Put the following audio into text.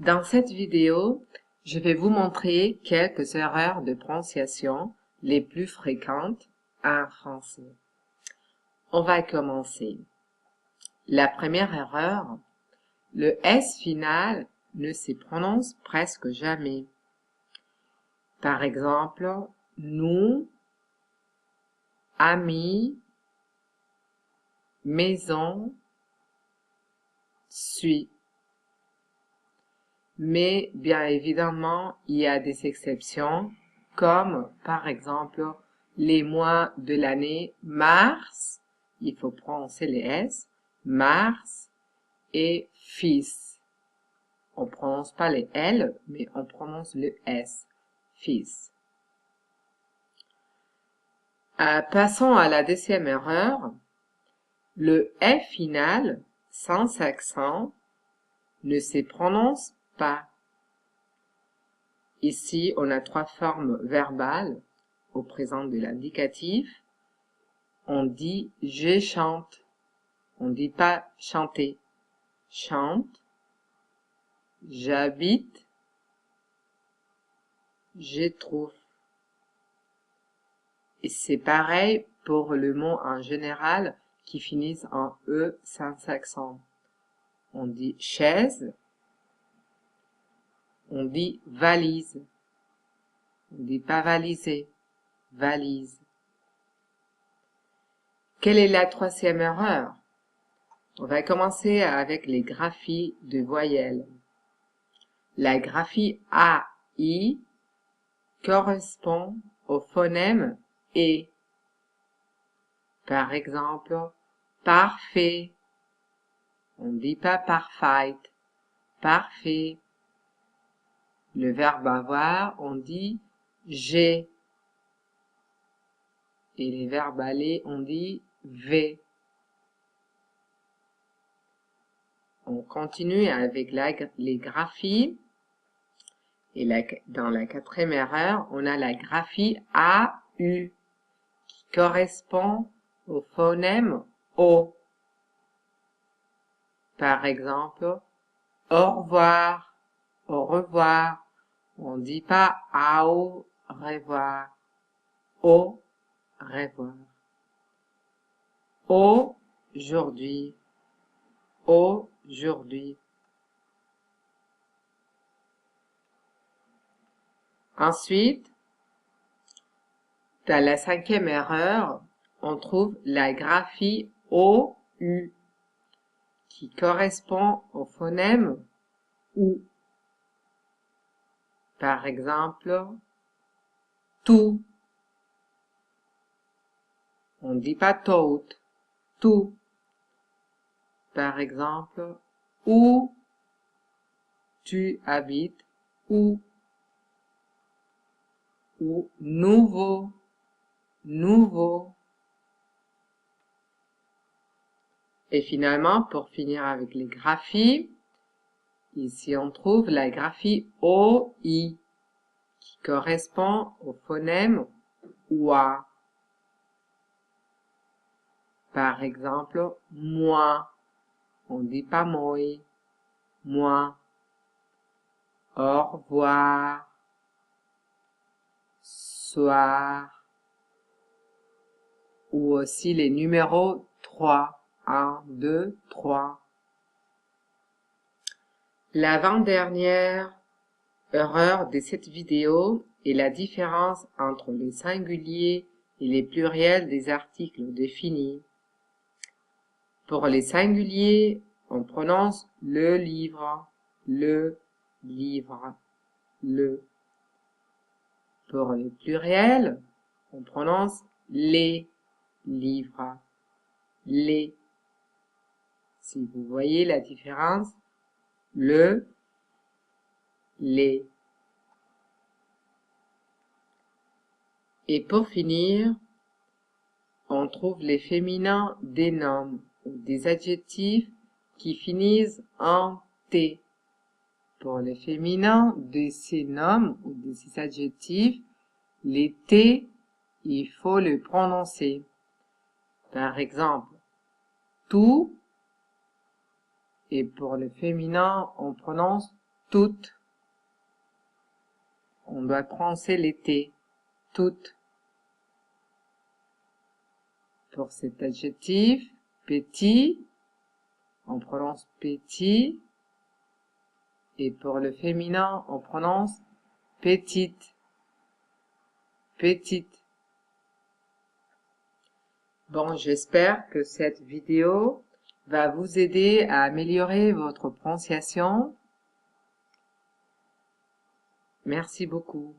Dans cette vidéo, je vais vous montrer quelques erreurs de prononciation les plus fréquentes en français. On va commencer. La première erreur, le S final ne se prononce presque jamais. Par exemple, nous, amis, maison, suis. Mais bien évidemment, il y a des exceptions, comme par exemple les mois de l'année mars, il faut prononcer les S, mars et fils. On prononce pas les L, mais on prononce le S, fils. Passons à la deuxième erreur. Le F final, sans accent, ne se prononce pas. Ici, on a trois formes verbales au présent de l'indicatif. On dit « je chante ». On ne dit pas « chanter ». Chante, j'habite, je trouve. Et c'est pareil pour le mot en général qui finissent en « e » sans accent. On dit « chaise », on dit « valise ». On ne dit pas « valiser », valise. Quelle est la troisième erreur? On va commencer avec les graphies de voyelles. La graphie AI correspond au phonème E. Par exemple, parfait. On ne dit pas parfait, parfait. Le verbe avoir, on dit j'ai. Et les verbes aller, on dit V. On continue avec les graphies. Et dans la quatrième erreur, on a la graphie AU qui correspond au phonème O. Par exemple, au revoir, au revoir. On ne dit pas au revoir, au revoir. Aujourd'hui, aujourd'hui. Ensuite, dans la cinquième erreur, on trouve la graphie OU qui correspond au phonème OU. Par exemple, tout. On ne dit pas tout, tout. Par exemple, où tu habites, où. Ou nouveau, nouveau. Et finalement, pour finir avec les graphies, ici on trouve la graphie OI qui correspond au phonème OUA. Par exemple, moi. On ne dit pas moi, moi. Au revoir. Soir. Ou aussi les numéros 3. 1, 2, 3. L'avant-dernière erreur de cette vidéo est la différence entre les singuliers et les pluriels des articles définis. Pour les singuliers, on prononce le livre, le livre, le. Pour les pluriels, on prononce les livres, les. Si vous voyez la différence, le, les. Et pour finir, on trouve les féminins des noms ou des adjectifs qui finissent en T. Pour les féminins de ces noms ou de ces adjectifs, les T, il faut le prononcer. Par exemple, tout, et pour le féminin, on prononce toutes. On doit prononcer les T. Toutes. Pour cet adjectif, petit, on prononce petit. Et pour le féminin, on prononce petite. Petite. Bon, j'espère que cette vidéo va vous aider à améliorer votre prononciation. Merci beaucoup.